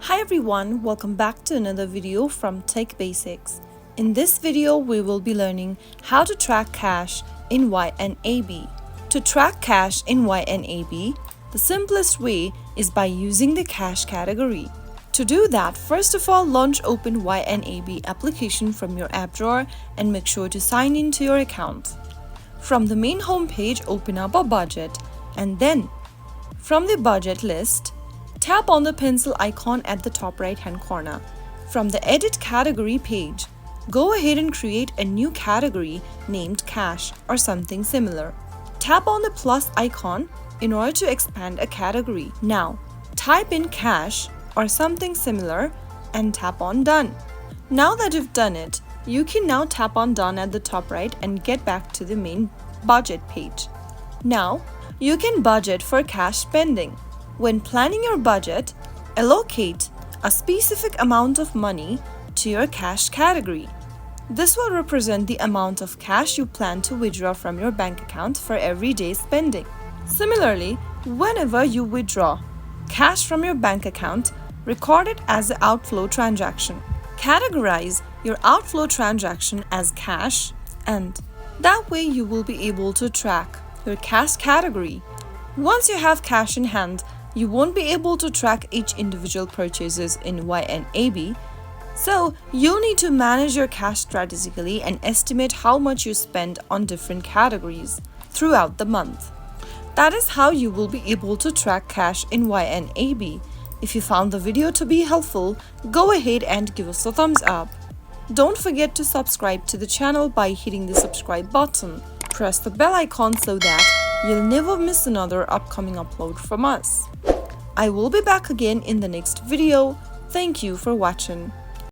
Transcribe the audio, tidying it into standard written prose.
Hi everyone, welcome back to another video from Tech Basics. In this video, we will be learning how to track cash in YNAB. To track cash in YNAB, the simplest way is by using the cash category. To do that, first of all, launch open YNAB application from your app drawer and make sure to sign into your account. From the main home page, open up a budget and then from the budget list, tap on the pencil icon at the top right-hand corner. From the Edit Category page, go ahead and create a new category named Cash or something similar. Tap on the plus icon in order to expand a category. Now, type in Cash or something similar and tap on Done. Now that you've done it, you can now tap on Done at the top right and get back to the main budget page. Now, you can budget for cash spending. When planning your budget, allocate a specific amount of money to your cash category. This will represent the amount of cash you plan to withdraw from your bank account for everyday spending. Similarly, whenever you withdraw cash from your bank account, record it as an outflow transaction. Categorize your outflow transaction as cash, and that way you will be able to track your cash category. Once you have cash in hand, you won't be able to track each individual purchases in YNAB, so you'll need to manage your cash strategically and estimate how much you spend on different categories throughout the month. That is how you will be able to track cash in YNAB. If you found the video to be helpful, go ahead and give us a thumbs up. Don't forget to subscribe to the channel by hitting the subscribe button. Press the bell icon so that you'll never miss another upcoming upload from us. I will be back again in the next video. Thank you for watching.